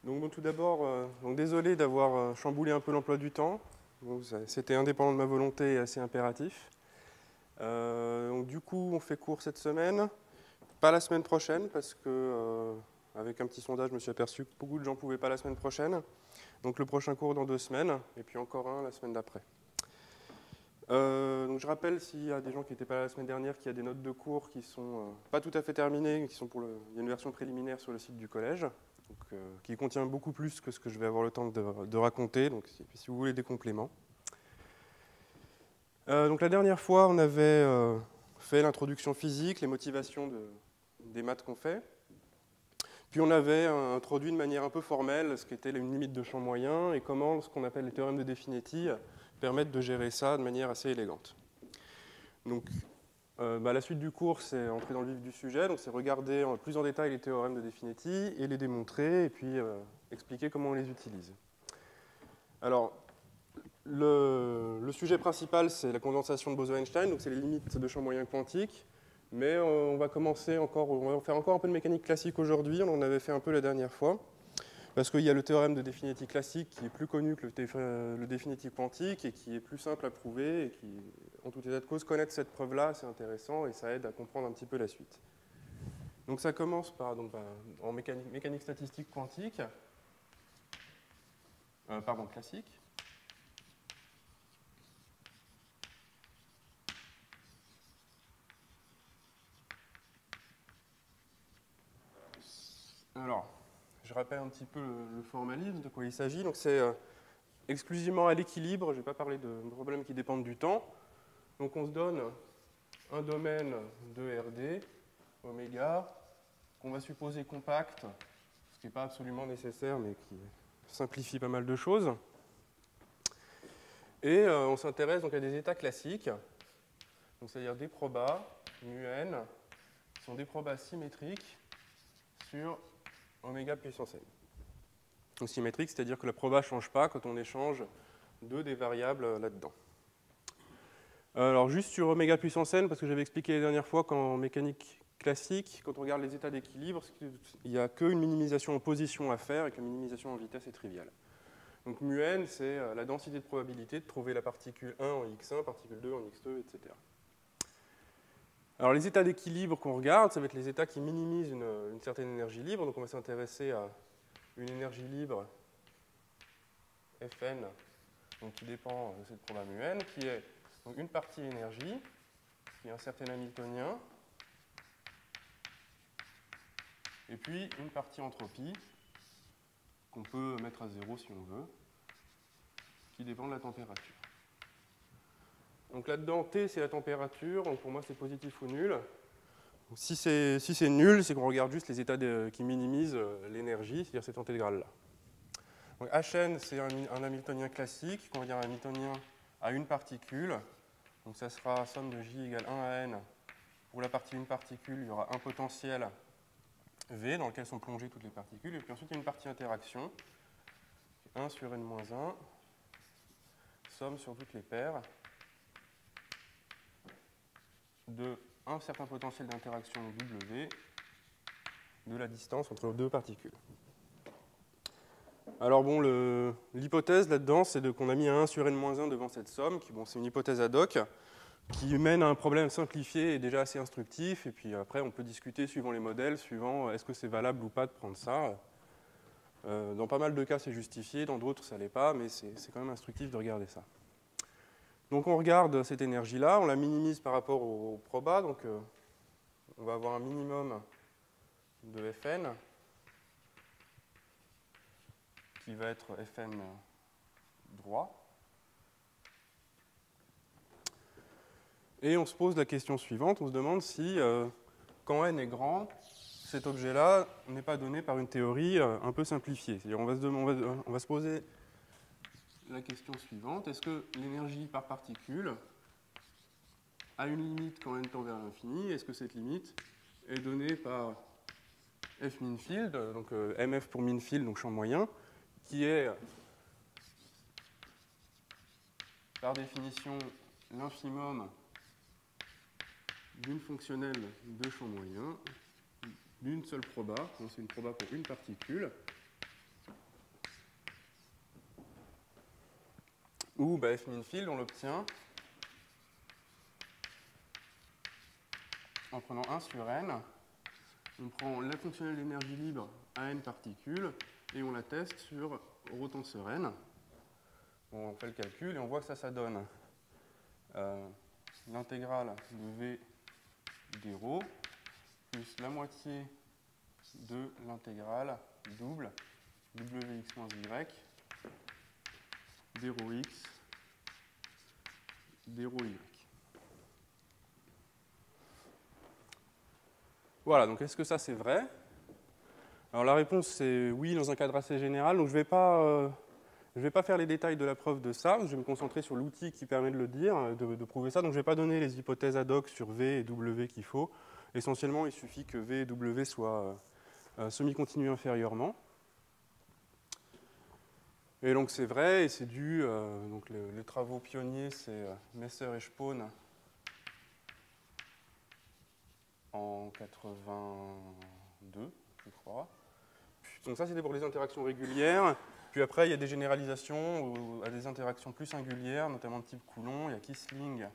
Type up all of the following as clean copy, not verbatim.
Donc bon, tout d'abord, désolé d'avoir chamboulé un peu l'emploi du temps. C'était indépendant de ma volonté et assez impératif. Donc, du coup, on fait court cette semaine. Pas la semaine prochaine, parce que avec un petit sondage, je me suis aperçu que beaucoup de gens ne pouvaient pas la semaine prochaine. Donc le prochain cours dans 2 semaines, et puis encore un la semaine d'après. Donc je rappelle, s'il y a des gens qui n'étaient pas là la semaine dernière, qu'il y a des notes de cours qui ne sont pas tout à fait terminées, qui sont il y a une version préliminaire sur le site du collège, donc, qui contient beaucoup plus que ce que je vais avoir le temps de raconter, donc si vous voulez des compléments. Donc la dernière fois, on avait fait l'introduction physique, les motivations des maths qu'on fait. Puis on avait introduit de manière un peu formelle ce qu'était une limite de champ moyen et comment ce qu'on appelle les théorèmes de Definetti permettent de gérer ça de manière assez élégante. Donc la suite du cours, c'est entrer dans le vif du sujet, donc c'est regarder plus en détail les théorèmes de Definetti et les démontrer et puis expliquer comment on les utilise. Alors, le sujet principal, c'est la condensation de Bose-Einstein, donc c'est les limites de champ moyen quantique. Mais on va faire encore un peu de mécanique classique aujourd'hui, on en avait fait un peu la dernière fois, parce qu'il y a le théorème de Definetti classique qui est plus connu que le Definetti quantique et qui est plus simple à prouver et qui, en tout état de cause, connaître cette preuve-là, c'est intéressant et ça aide à comprendre un petit peu la suite. Donc ça commence par, en mécanique statistique quantique, classique. Alors, je rappelle un petit peu le formalisme, de quoi il s'agit. Donc c'est exclusivement à l'équilibre, je ne vais pas parler de problèmes qui dépendent du temps. Donc on se donne un domaine de RD, oméga, qu'on va supposer compact, ce qui n'est pas absolument nécessaire, mais qui simplifie pas mal de choses. Et on s'intéresse donc à des états classiques, c'est-à-dire des probas, mu-n, qui sont des probas symétriques sur oméga puissance n. Donc symétrique, c'est-à-dire que la proba ne change pas quand on échange deux des variables là-dedans. Alors juste sur oméga puissance n, parce que j'avais expliqué la dernière fois qu'en mécanique classique, quand on regarde les états d'équilibre, il n'y a qu'une minimisation en position à faire et que la minimisation en vitesse est triviale. Donc mu-n, c'est la densité de probabilité de trouver la particule 1 en x1, particule 2 en x2, etc. Alors les états d'équilibre qu'on regarde, ça va être les états qui minimisent une certaine énergie libre. Donc on va s'intéresser à une énergie libre Fn, donc qui dépend de cette proba mu-n, qui est donc une partie énergie, qui est un certain Hamiltonien, et puis une partie entropie, qu'on peut mettre à 0 si on veut, qui dépend de la température. Donc là-dedans, T, c'est la température, donc pour moi, c'est positif ou nul. Donc, si c'est nul, c'est qu'on regarde juste les états qui minimisent l'énergie, c'est-à-dire cette intégrale-là. Donc Hn, c'est un Hamiltonien classique, qu'on va dire un Hamiltonien à une particule. Donc ça sera somme de J égale 1 à n. Pour la partie une particule, il y aura un potentiel V dans lequel sont plongées toutes les particules. Et puis ensuite, il y a une partie interaction, 1 sur n-1, somme sur toutes les paires de un certain potentiel d'interaction W de la distance entre deux particules. Alors bon, l'hypothèse là-dedans, c'est qu'on a mis un 1 sur n-1 devant cette somme, qui c'est une hypothèse ad hoc, qui mène à un problème simplifié et déjà assez instructif, et puis après on peut discuter suivant les modèles, suivant est-ce que c'est valable ou pas de prendre ça. Dans pas mal de cas c'est justifié, dans d'autres ça l'est pas, mais c'est quand même instructif de regarder ça. Donc on regarde cette énergie-là, on la minimise par rapport au proba, donc on va avoir un minimum de Fn, qui va être Fn droit. Et on se pose la question suivante, on se demande si, quand n est grand, cet objet-là n'est pas donné par une théorie un peu simplifiée. C'est-à-dire on va se poser la question suivante, est-ce que l'énergie par particule a une limite quand n tend vers l'infini? Est-ce que cette limite est donnée par F min field, donc MF pour min field, donc champ moyen, qui est par définition l'infimum d'une fonctionnelle de champ moyen d'une seule proba, donc c'est une proba pour une particule, où f min field, on l'obtient en prenant 1 sur n. On prend la fonctionnelle d'énergie libre à n particules et on la teste sur ρ tenseur n. Bon, on fait le calcul et on voit que ça donne l'intégrale de v des ρ plus la moitié de l'intégrale double wx moins y des ρx des ρy. Voilà, donc est-ce que ça c'est vrai? Alors la réponse c'est oui dans un cadre assez général, donc je ne vais pas faire les détails de la preuve de ça, je vais me concentrer sur l'outil qui permet de le dire, de prouver ça, donc je ne vais pas donner les hypothèses ad hoc sur V et W qu'il faut. Essentiellement, il suffit que V et W soient semi-continus inférieurement. Et donc c'est vrai, et c'est dû, donc les travaux pionniers, c'est Messer et Spohn en 82, je crois. Donc ça, c'était pour les interactions régulières. Puis après, il y a des généralisations à des interactions plus singulières, notamment de type Coulomb. Il y a Kissling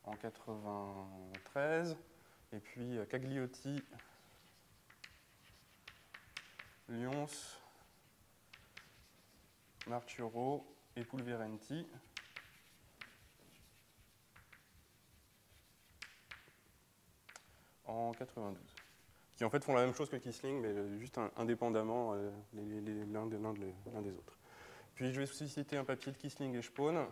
en 93, et puis Cagliotti, Lyons, Marturo et Pulverenti. En 92. Qui en fait font la même chose que Kissling, mais juste indépendamment l'un des autres. Puis je vais aussi citer un papier de Kissling et Spohn,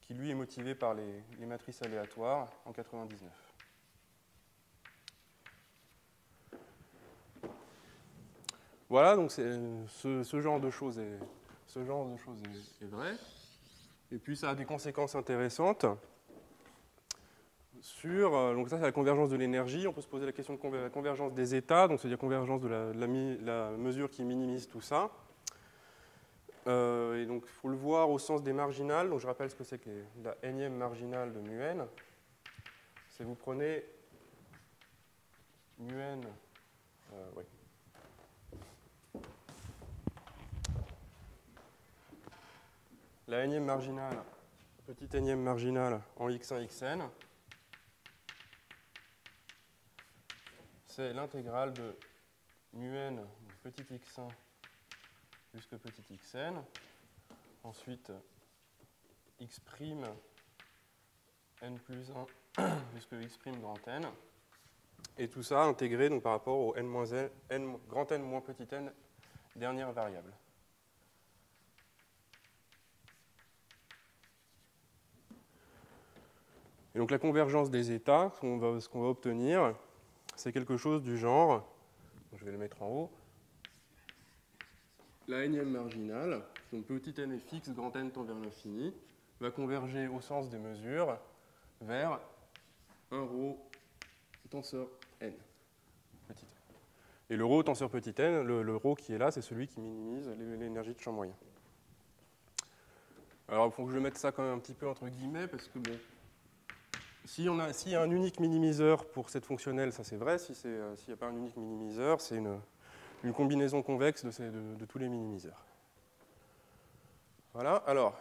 qui lui est motivé par les matrices aléatoires en 99. Voilà, donc ce genre de choses est vrai. Et puis ça a des conséquences intéressantes. Donc ça c'est la convergence de l'énergie, on peut se poser la question de la convergence des états, donc c'est-à-dire convergence de la mesure qui minimise tout ça. Et donc il faut le voir au sens des marginales, donc je rappelle ce que c'est que la énième marginale de mu n. C'est vous prenez mu n, oui. La énième marginale, petite énième marginale en x1, xn. C'est l'intégrale de mu n, petit x1 jusqu'à petit xn. Ensuite, x' n plus 1 jusqu'à x' grand n. Et tout ça intégré donc, par rapport au n, grand n moins petit n, dernière variable. Et donc la convergence des états, ce qu'on va obtenir, c'est quelque chose du genre, je vais le mettre en haut, la énième marginale, donc petit n est fixe, grand n tend vers l'infini, va converger au sens des mesures vers un ρ tenseur n, petit n. Et le ρ tenseur petit n, le ρ qui est là, c'est celui qui minimise l'énergie de champ moyen. Alors il faut que je mette ça quand même un petit peu entre guillemets, parce que bon, s'il y a un unique minimiseur pour cette fonctionnelle, ça c'est vrai. S'il n'y a pas un unique minimiseur, c'est une combinaison convexe de tous les minimiseurs. Voilà, alors,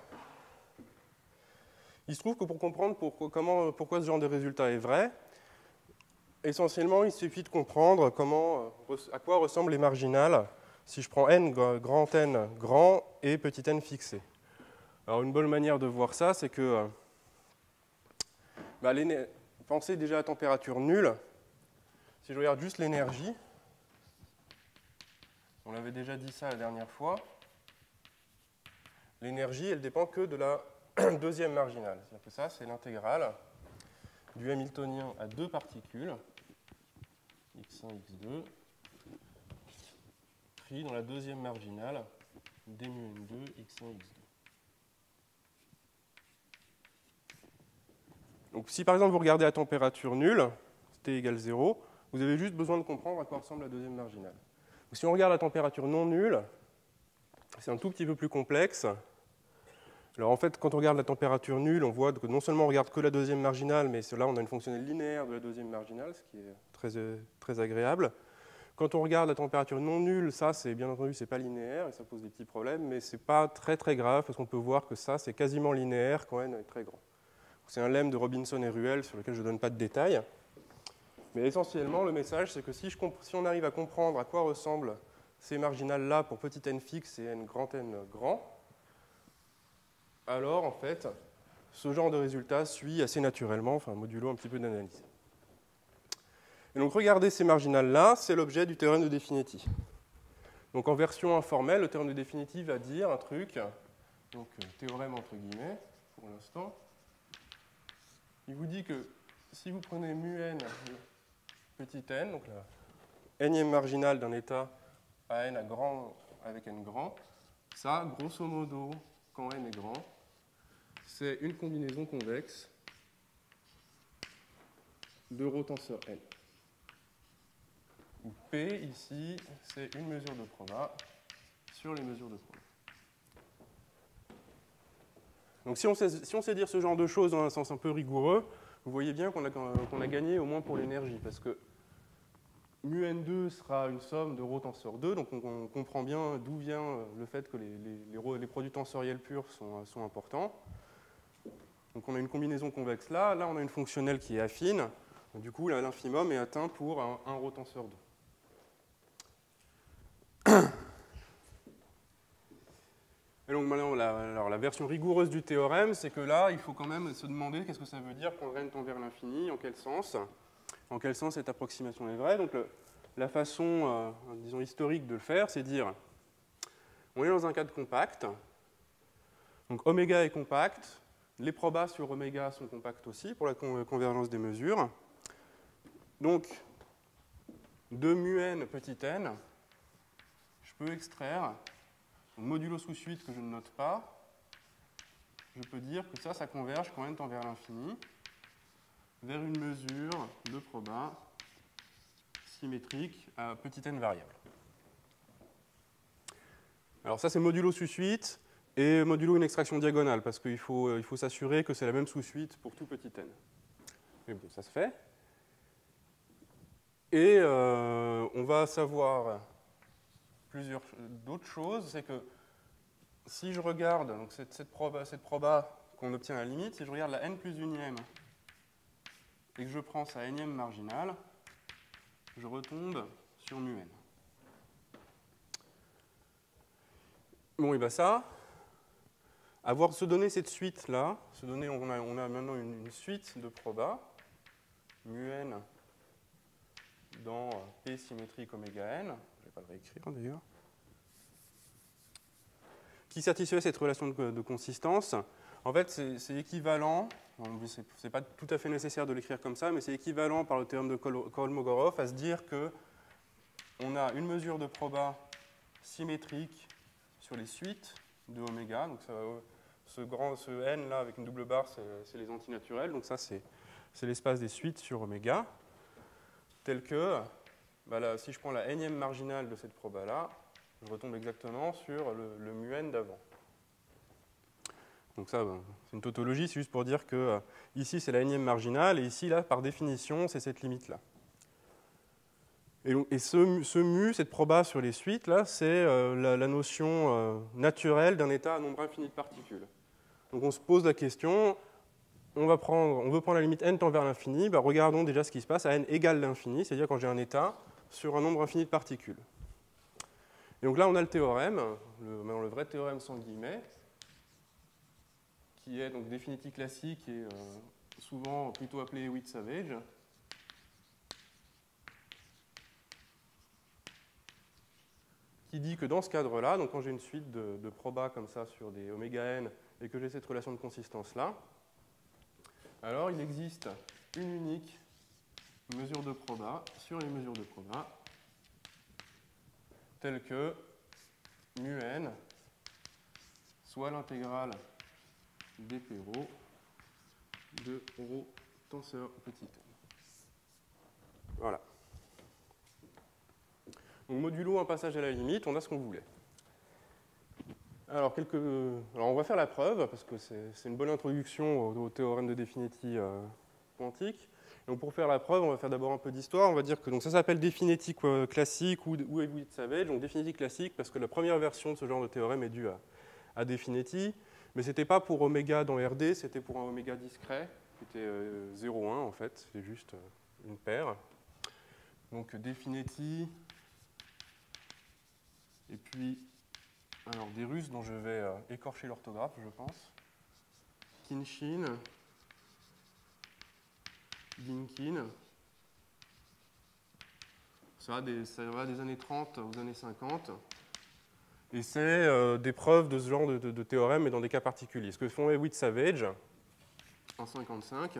il se trouve que pour comprendre pourquoi ce genre de résultat est vrai, essentiellement, il suffit de comprendre à quoi ressemblent les marginales si je prends n grand et petit n fixé. Alors, une bonne manière de voir ça, c'est que pensez déjà à température nulle. Si je regarde juste l'énergie, on avait déjà dit ça la dernière fois, l'énergie, elle dépend que de la deuxième marginale. C'est-à-dire que ça, c'est l'intégrale du Hamiltonien à deux particules, x1, x2, pris dans la deuxième marginale, d mu n2, x1, x2. Donc si par exemple vous regardez à température nulle, T égale 0, vous avez juste besoin de comprendre à quoi ressemble la deuxième marginale. Donc, si on regarde à température non nulle, c'est un tout petit peu plus complexe. Alors en fait, quand on regarde la température nulle, on voit que non seulement on regarde que la deuxième marginale, mais là on a une fonctionnelle linéaire de la deuxième marginale, ce qui est très agréable. Quand on regarde la température non nulle, ça, c'est bien entendu, c'est pas linéaire et ça pose des petits problèmes, mais c'est pas très très grave parce qu'on peut voir que ça, c'est quasiment linéaire quand n est très grand. C'est un lemme de Robinson et Ruel sur lequel je ne donne pas de détails. Mais essentiellement, le message, c'est que si on arrive à comprendre à quoi ressemblent ces marginales-là pour petit n fixe et n grand, alors en fait, ce genre de résultat suit assez naturellement, enfin modulo un petit peu d'analyse. Et donc regardez ces marginales-là, c'est l'objet du théorème de Definetti. Donc en version informelle, le théorème de Definetti va dire un truc, donc théorème entre guillemets, pour l'instant. Il vous dit que si vous prenez mu n petit n, donc la nème marginale d'un état à n à grand avec n grand, ça, grosso modo, quand n est grand, c'est une combinaison convexe de rho tenseur n. Où P, ici, c'est une mesure de proba sur les mesures de proba. Donc si on sait dire ce genre de choses dans un sens un peu rigoureux, vous voyez bien qu'on a gagné au moins pour l'énergie, parce que mu n2 sera une somme de rho tenseur 2, donc on comprend bien d'où vient le fait que les produits tensoriels purs sont importants. Donc on a une combinaison convexe là on a une fonctionnelle qui est affine, du coup l'infimum est atteint pour un rho tenseur 2. Et donc maintenant, la version rigoureuse du théorème, c'est que là, il faut quand même se demander qu'est-ce que ça veut dire quand n tend vers l'infini, en quel sens cette approximation est vraie. Donc la façon, disons, historique de le faire, c'est dire, on est dans un cadre compact, donc oméga est compact, les probas sur oméga sont compacts aussi pour la convergence des mesures. Donc, de mu n petit n, je peux extraire modulo sous suite que je ne note pas, je peux dire que ça converge quand n tend vers l'infini vers une mesure de proba symétrique à petit n variable. Alors ça, c'est modulo sous suite et modulo une extraction diagonale, parce qu'il faut s'assurer que c'est la même sous suite pour tout petit n. Mais bon, ça se fait. Et on va savoir d'autres choses, c'est que si je regarde donc cette proba qu'on obtient à la limite, si je regarde la n plus unième et que je prends sa nème marginale, je retombe sur mu n. Bon, et bien ça, se donner cette suite-là, on a maintenant une suite de proba, mu n dans P symétrique oméga n, je ne vais pas le réécrire d'ailleurs, qui satisfait cette relation de consistance. En fait, c'est équivalent, ce n'est pas tout à fait nécessaire de l'écrire comme ça, mais c'est équivalent par le théorème de Kolmogorov à se dire qu'on a une mesure de proba symétrique sur les suites de oméga. Donc ce n là avec une double barre, c'est les antinaturels. Donc ça, c'est l'espace des suites sur oméga, tel que, là, si je prends la nème marginale de cette proba là, je retombe exactement sur le mu n d'avant. Donc ça, c'est une tautologie, c'est juste pour dire que ici, c'est la nème marginale, et ici, là, par définition, c'est cette limite-là. Et ce mu, cette proba sur les suites, là, c'est la notion naturelle d'un état à nombre infini de particules. Donc on se pose la question, on veut prendre la limite n tend vers l'infini, regardons déjà ce qui se passe à n égale l'infini, c'est-à-dire quand j'ai un état sur un nombre infini de particules. Et donc là, on a le théorème, le vrai théorème sans guillemets, qui est donc Definetti classique et souvent plutôt appelé Hewitt-Savage. Qui dit que dans ce cadre-là, donc quand j'ai une suite de proba comme ça sur des oméga n et que j'ai cette relation de consistance-là, alors il existe une unique mesure de proba sur les mesures de proba telle que mu n soit l'intégrale dp rho de rho tenseur petit n. Voilà. Donc modulo un passage à la limite, on a ce qu'on voulait. Alors on va faire la preuve, parce que c'est une bonne introduction au théorème de Definetti quantique. Donc pour faire la preuve, on va faire d'abord un peu d'histoire. On va dire que donc, ça s'appelle Definity classique ou Hewitt-Savage. Donc Definity classique parce que la première version de ce genre de théorème est due à Definity. Mais ce n'était pas pour oméga dans RD, c'était pour un oméga discret, qui était 0,1 en fait. C'est juste une paire. Donc Definity. Et puis, alors des Russes dont je vais écorcher l'orthographe, je pense. Kinshin. Dinkin. Ça va des années 30 aux années 50. Et c'est des preuves de ce genre de théorème, mais dans des cas particuliers. Ce que font Hewitt-Savage en 1955,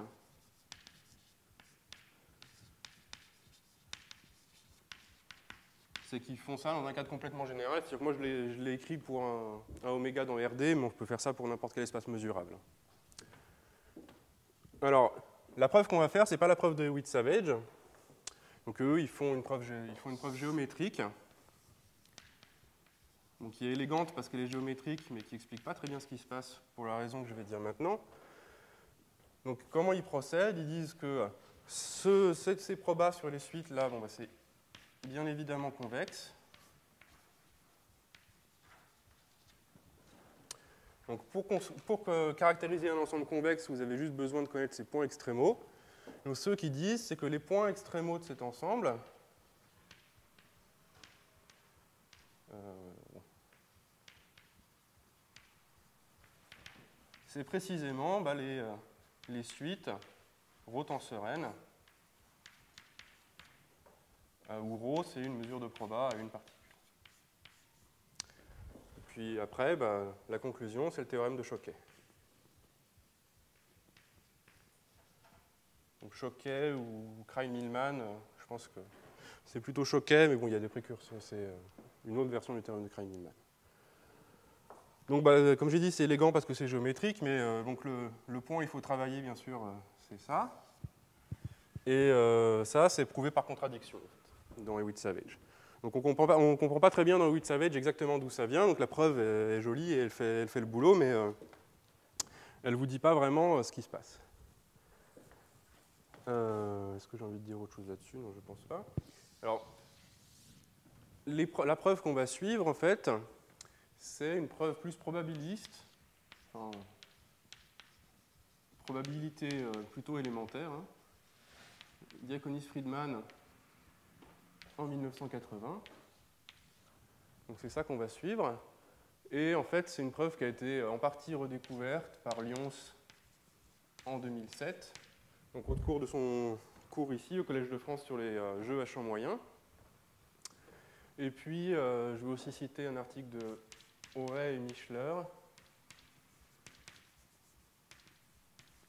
c'est qu'ils font ça dans un cadre complètement général. C'est-à-dire que moi, je l'ai écrit pour un oméga dans RD, mais on peut faire ça pour n'importe quel espace mesurable. Alors, la preuve qu'on va faire, ce n'est pas la preuve de Hewitt-Savage. Donc eux, ils font une preuve géométrique, donc qui est élégante parce qu'elle est géométrique, mais qui n'explique pas très bien ce qui se passe pour la raison que je vais dire maintenant. Donc comment ils procèdent? Ils disent que ces probas sur les suites, là, bon, bah, c'est bien évidemment convexe. Donc pour caractériser un ensemble convexe, vous avez juste besoin de connaître ces points extrémaux. Donc ceux qui disent, c'est que les points extrémaux de cet ensemble, c'est précisément bah, les suites ρ tenseur n, où ρ c'est une mesure de proba à une particule. Et puis après, bah, la conclusion, c'est le théorème de Choquet. Donc Choquet ou Krein-Milman, je pense que c'est plutôt Choquet, mais bon, il y a des précurseurs, c'est une autre version du théorème de Krein-Milman. Donc, bah, comme j'ai dit, c'est élégant parce que c'est géométrique, mais donc le point, il faut travailler, bien sûr, c'est ça. Et ça, c'est prouvé par contradiction, en fait, dans Hewitt-Savage. Donc, on ne comprend pas très bien dans Hewitt-Savage exactement d'où ça vient. Donc, la preuve est jolie et elle fait le boulot, mais elle ne vous dit pas vraiment ce qui se passe. Est-ce que j'ai envie de dire autre chose là-dessus? Non, je ne pense pas. Alors, la preuve qu'on va suivre, en fait, c'est une preuve plus probabiliste, enfin, probabilité plutôt élémentaire. Hein. Diaconis-Friedman en 1980. Donc c'est ça qu'on va suivre. Et en fait, c'est une preuve qui a été en partie redécouverte par Lyons en 2007. Donc au cours de son cours ici au Collège de France sur les jeux à champ moyen. Et puis, je vais aussi citer un article de Horay et Michler,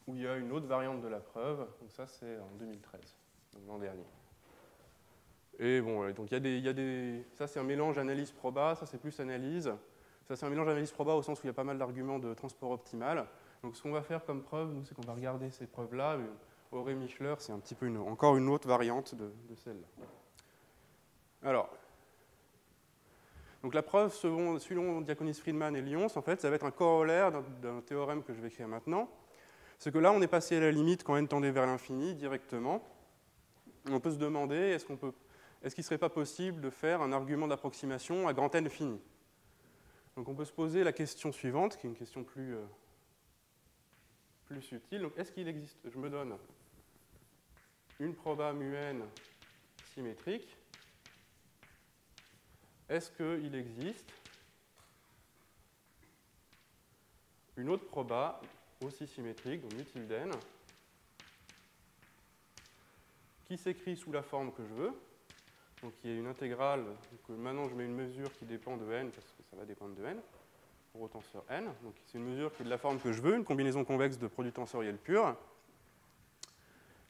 où il y a une autre variante de la preuve. Donc ça, c'est en 2013, donc l'an dernier. Et bon, donc ça, c'est un mélange analyse-proba, ça, c'est plus analyse. Ça, c'est un mélange analyse-proba au sens où il y a pas mal d'arguments de transport optimal. Donc ce qu'on va faire comme preuve, nous, c'est qu'on va regarder ces preuves-là. Horay et Michler, c'est un petit peu encore une autre variante de celle-là. Alors, donc la preuve selon Diaconis-Friedman et Lyons, en fait, ça va être un corollaire d'un théorème que je vais écrire maintenant. C'est que là, on est passé à la limite quand n tendait vers l'infini directement. On peut se demander, est-ce qu'il ne serait pas possible de faire un argument d'approximation à grand N fini? Donc on peut se poser la question suivante, qui est une question plus subtile. Donc est-ce qu'il existe, je me donne une proba mu n symétrique. Est-ce qu'il existe une autre proba aussi symétrique, donc mu tilde n, qui s'écrit sous la forme que je veux, donc qui est une intégrale, donc maintenant je mets une mesure qui dépend de n, parce que ça va dépendre de n, ρ tenseur n, donc c'est une mesure qui est de la forme que je veux, une combinaison convexe de produits tensoriels purs,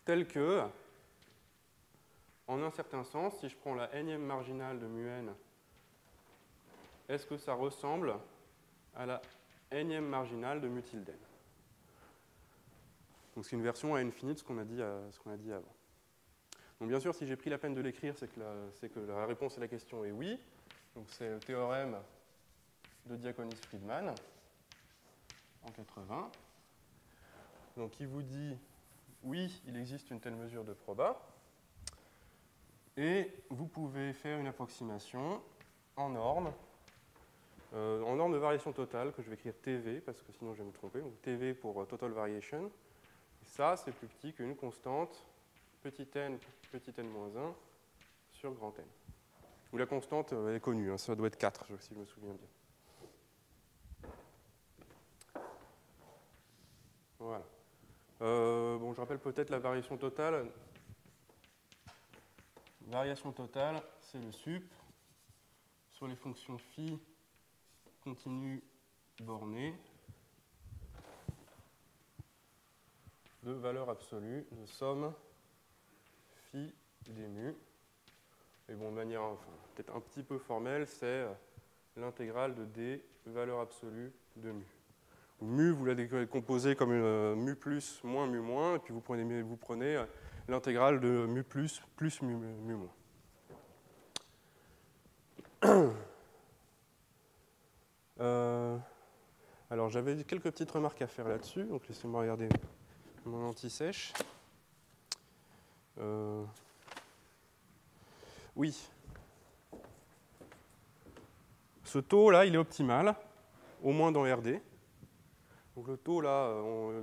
telle que, en un certain sens, si je prends la nème marginale de mu n, est-ce que ça ressemble à la nème marginale de mu tilde n? Donc c'est une version à infini de ce qu'on a dit avant. Donc bien sûr, si j'ai pris la peine de l'écrire, c'est que la réponse à la question est oui. Donc c'est le théorème de Diaconis-Friedman en 80. Donc il vous dit oui, il existe une telle mesure de proba. Et vous pouvez faire une approximation en norme de variation totale, que je vais écrire TV, parce que sinon je vais me tromper. Donc TV pour Total Variation. Et ça, c'est plus petit qu'une constante petit n moins 1 sur grand N. Où la constante est connue, hein, ça doit être 4, si je me souviens bien. Voilà. Bon, je rappelle peut-être la variation totale. Variation totale, c'est le sup sur les fonctions phi continue bornée de valeur absolue de somme phi des mu. Et bon, de manière peut-être un petit peu formelle, c'est l'intégrale de d valeur absolue de mu. Mu, vous la décomposez comme une mu plus moins mu moins, et puis vous prenez l'intégrale de mu plus mu moins. Alors j'avais quelques petites remarques à faire là-dessus, donc laissez-moi regarder mon anti-sèche. Oui. Ce taux-là, il est optimal, au moins dans RD. Donc le taux, là,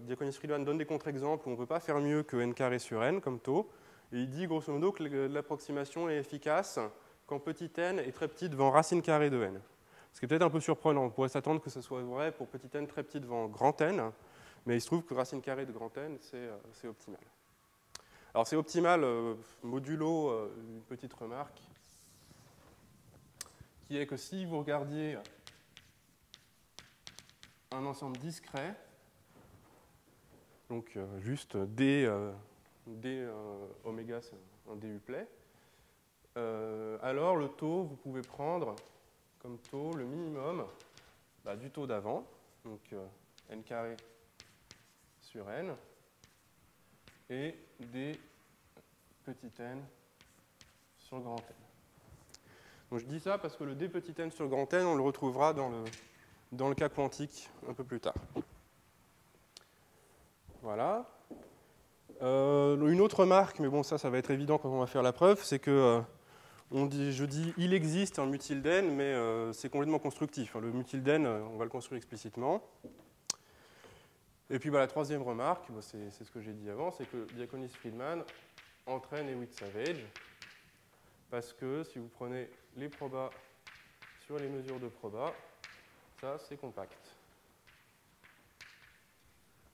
Diaconis-Friedman donne des contre-exemples où on ne peut pas faire mieux que n carré sur n comme taux. Et il dit grosso modo que l'approximation est efficace quand petit n est très petit devant racine carrée de n. Ce qui est peut-être un peu surprenant. On pourrait s'attendre que ce soit vrai pour petit n très petit devant grand n, mais il se trouve que racine carrée de grand n, c'est optimal. Alors c'est optimal modulo une petite remarque, qui est que si vous regardiez un ensemble discret, donc juste D oméga, c'est un DU-play, alors le taux, vous pouvez prendre comme taux le minimum du taux d'avant, donc n carré sur n, et d petit n sur grand n. Donc je dis ça parce que le d petit n sur grand n, on le retrouvera dans le cas quantique un peu plus tard. Voilà. Une autre remarque, mais bon, ça va être évident quand on va faire la preuve, c'est que je dis il existe un mu tilde n, mais c'est complètement constructif. Le mu tilde n, on va le construire explicitement. Et puis la troisième remarque, c'est ce que j'ai dit avant, c'est que Diaconis-Friedman entraîne Hewitt-Savage, parce que si vous prenez les probas sur les mesures de proba, ça c'est compact.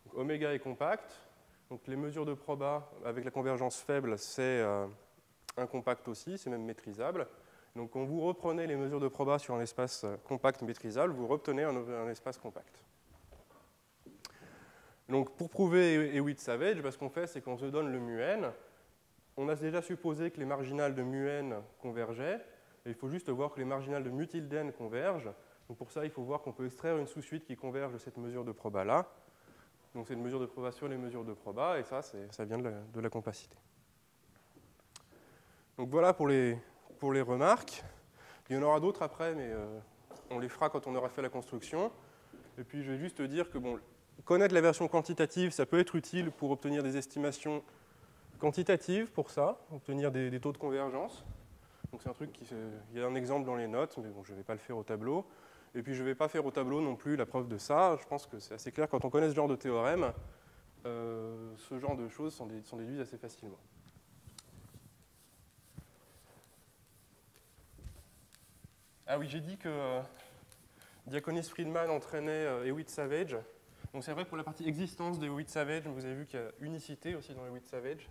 Donc, oméga est compact, donc les mesures de proba avec la convergence faible, c'est un compact aussi, c'est même maîtrisable. Donc quand vous reprenez les mesures de proba sur un espace compact maîtrisable, vous obtenez un espace compact. Donc pour prouver Hewitt-Savage, ce qu'on fait, c'est qu'on se donne le mu n. On a déjà supposé que les marginales de mu n convergeaient, et il faut juste voir que les marginales de mu tilde n convergent. Donc pour ça, il faut voir qu'on peut extraire une sous-suite qui converge de cette mesure de proba-là. Donc c'est une mesure de proba sur les mesures de proba, et ça vient de la compacité. Donc voilà pour les remarques. Il y en aura d'autres après, mais on les fera quand on aura fait la construction. Et puis je vais juste dire que connaître la version quantitative, ça peut être utile pour obtenir des estimations quantitatives pour ça, obtenir des taux de convergence. Donc c'est un truc il y a un exemple dans les notes, mais bon, je ne vais pas le faire au tableau. Et puis je ne vais pas faire au tableau non plus la preuve de ça. Je pense que c'est assez clair quand on connaît ce genre de théorème, ce genre de choses sont déduites assez facilement. Ah oui, j'ai dit que Diaconis-Friedman entraînait Hewitt-Savage. Donc c'est vrai pour la partie existence de Hewitt-Savage, vous avez vu qu'il y a unicité aussi dans Hewitt-Savage.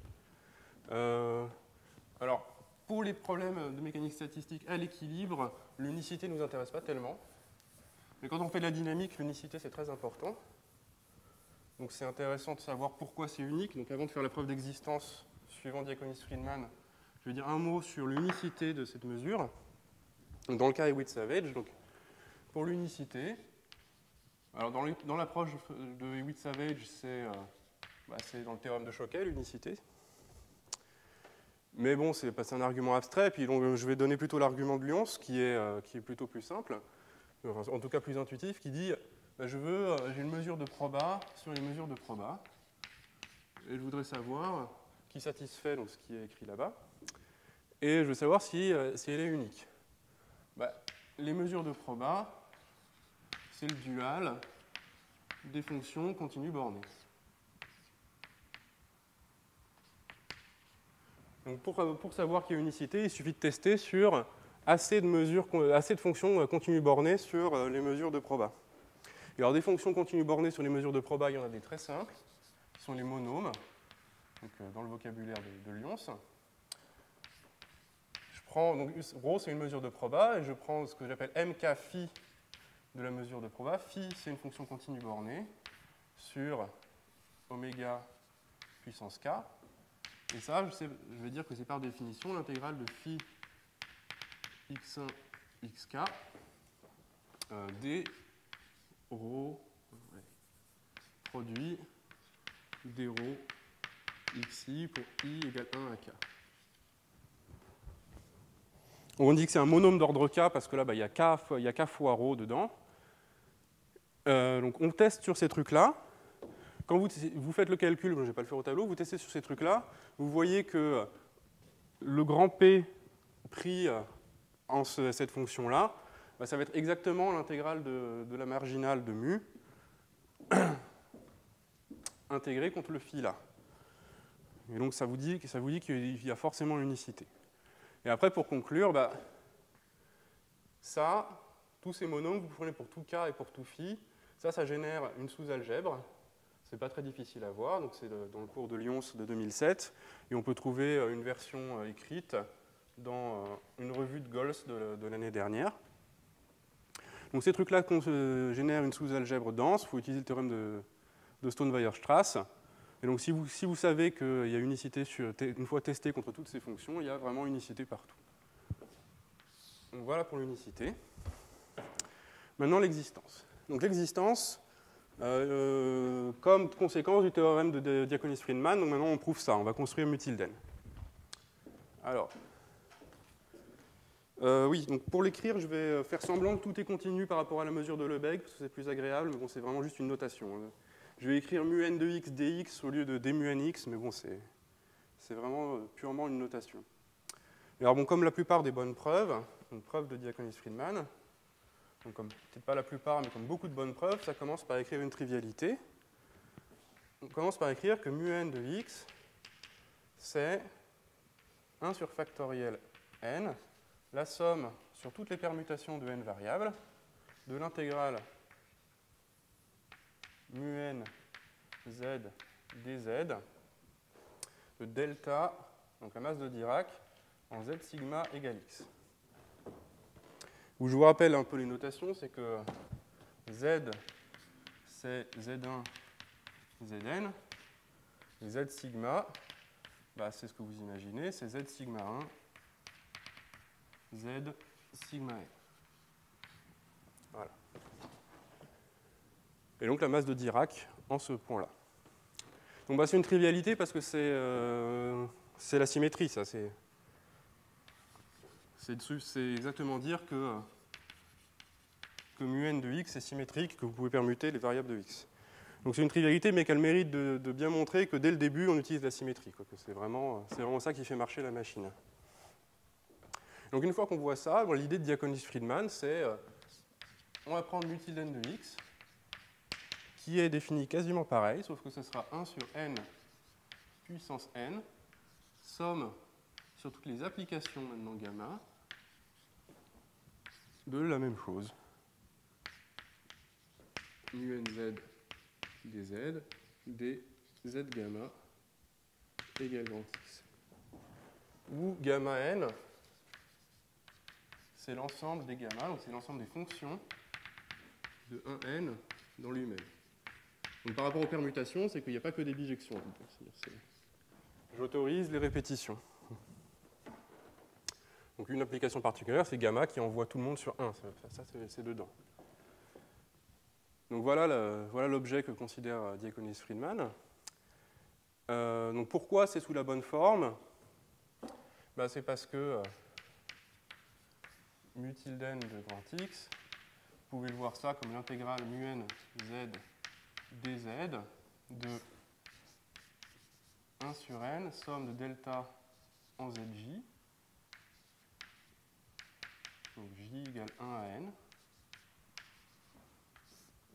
Alors, pour les problèmes de mécanique statistique à l'équilibre, l'unicité ne nous intéresse pas tellement. Mais quand on fait de la dynamique, l'unicité c'est très important. Donc c'est intéressant de savoir pourquoi c'est unique. Donc avant de faire la preuve d'existence suivant Diaconis-Friedman, je vais dire un mot sur l'unicité de cette mesure. Donc, dans le cas Hewitt-Savage, donc pour l'unicité, alors dans l'approche de Hewitt-Savage, c'est dans le théorème de Choquet, l'unicité. Mais bon, c'est un argument abstrait, puis donc, je vais donner plutôt l'argument de Lyons, qui est plutôt plus simple, en tout cas plus intuitif, qui dit j'ai une mesure de proba sur les mesures de proba. et je voudrais savoir qui satisfait donc, ce qui est écrit là-bas, et je veux savoir si elle est unique. Bah, les mesures de proba, c'est le dual des fonctions continues bornées. Donc pour savoir qu'il y a unicité, il suffit de tester sur assez de fonctions continues bornées sur les mesures de proba. Et alors des fonctions continues bornées sur les mesures de proba, il y en a des très simples, qui sont les monômes, donc, dans le vocabulaire de Lyons. Je prends, donc ρ c'est une mesure de proba, et je prends ce que j'appelle mk phi de la mesure de proba. Phi c'est une fonction continue bornée sur oméga puissance k. Et ça, je vais dire que c'est par définition l'intégrale de phi x1 xk d ρ produit d ρ xi pour i égale 1 à k. On dit que c'est un monôme d'ordre k parce que là, il y a k fois ρ dedans. Donc on teste sur ces trucs-là. Quand vous faites le calcul, je ne vais pas le faire au tableau, vous testez sur ces trucs-là, vous voyez que le grand P pris en cette fonction-là, bah, ça va être exactement l'intégrale de la marginale de mu intégrée contre le phi là. Et donc ça vous dit qu'il y a forcément l'unicité. Et après, pour conclure, bah, ça, tous ces monômes que vous prenez pour tout k et pour tout phi, ça génère une sous-algèbre. C'est pas très difficile à voir, donc c'est dans le cours de Lyons de 2007, et on peut trouver une version écrite dans une revue de Gols de l'année dernière. Donc ces trucs-là génèrent une sous-algèbre dense, il faut utiliser le théorème de Stone-Weierstrass. Et donc si vous savez qu'il y a unicité une fois testé contre toutes ces fonctions, il y a vraiment unicité partout. Donc voilà pour l'unicité. Maintenant l'existence. Donc l'existence, comme conséquence du théorème de Diaconis-Friedman, donc maintenant on prouve ça, on va construire Mutilden. Alors, oui, donc pour l'écrire, je vais faire semblant que tout est continu par rapport à la mesure de Lebesgue, parce que c'est plus agréable, mais bon, c'est vraiment juste une notation. Je vais écrire mu n de x dx au lieu de d mu n x, mais bon, c'est vraiment purement une notation. Et alors bon, comme la plupart des bonnes preuves, une preuve de Diaconis-Friedman, donc comme peut-être pas la plupart, mais comme beaucoup de bonnes preuves, ça commence par écrire une trivialité. On commence par écrire que mu n de x, c'est 1 sur factoriel n, la somme sur toutes les permutations de n variables, de l'intégrale mu n z dz de delta, donc la masse de Dirac, en z sigma égale x. Où je vous rappelle un peu les notations, c'est que z, c'est z1, zn, et z sigma, bah, c'est ce que vous imaginez, c'est z sigma 1, z sigma n. Voilà. Et donc la masse de Dirac en ce point-là. Donc bah, c'est une trivialité parce que c'est la symétrie, ça. C'est exactement dire que mu n de x est symétrique, que vous pouvez permuter les variables de x. Donc c'est une trivialité, mais qu'elle mérite de bien montrer que dès le début, on utilise la symétrie, quoi, que c'est vraiment ça qui fait marcher la machine. Donc une fois qu'on voit ça, bon, l'idée de Diaconis-Friedman, c'est on va prendre Mutilden de x, qui est défini quasiment pareil, sauf que ce sera 1 sur n puissance n, somme sur toutes les applications maintenant gamma, de la même chose. Mu nz dz dz gamma égale grand x. Où gamma n, c'est l'ensemble des gamma, donc c'est l'ensemble des fonctions de 1n dans lui-même. Donc par rapport aux permutations, c'est qu'il n'y a pas que des bijections. J'autorise les répétitions. Donc une application particulière, c'est gamma qui envoie tout le monde sur 1. Ça c'est dedans. Donc voilà l'objet que considère Diaconis-Friedman. Donc pourquoi c'est sous la bonne forme? Ben, c'est parce que Mutilden de grand X, vous pouvez le voir ça comme l'intégrale mu n z dz de 1 sur n, somme de delta en zj, donc j égale 1 à n,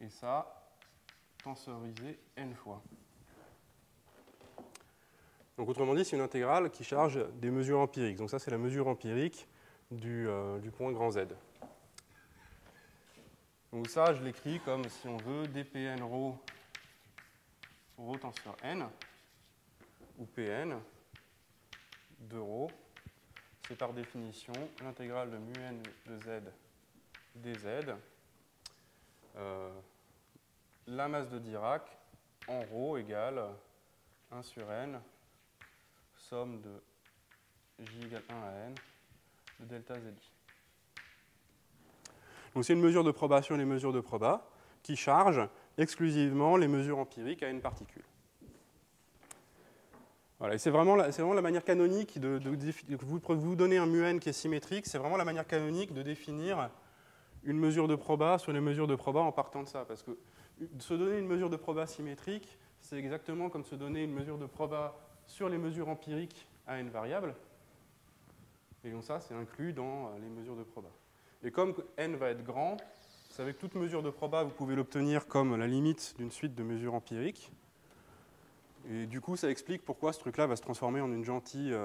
et ça, tensorisé n fois. Donc autrement dit, c'est une intégrale qui charge des mesures empiriques. Donc ça, c'est la mesure empirique du point grand Z. Donc ça, je l'écris comme, si on veut, dpn rho tenseur n, ou pn de rho, c'est par définition l'intégrale de mu n de z dz, la masse de Dirac en rho égale 1 sur n, somme de j égale 1 à n, de delta zi. Donc c'est une mesure de proba sur les mesures de proba qui charge exclusivement les mesures empiriques à n particules. Voilà, et c'est vraiment la manière canonique vous donnez un mu n qui est symétrique, c'est vraiment la manière canonique de définir une mesure de proba sur les mesures de proba en partant de ça. Parce que se donner une mesure de proba symétrique, c'est exactement comme se donner une mesure de proba sur les mesures empiriques à n variables. Et donc ça, c'est inclus dans les mesures de proba. Et comme n va être grand, vous savez que toute mesure de proba, vous pouvez l'obtenir comme la limite d'une suite de mesures empiriques. Et du coup, ça explique pourquoi ce truc-là va se transformer en une gentille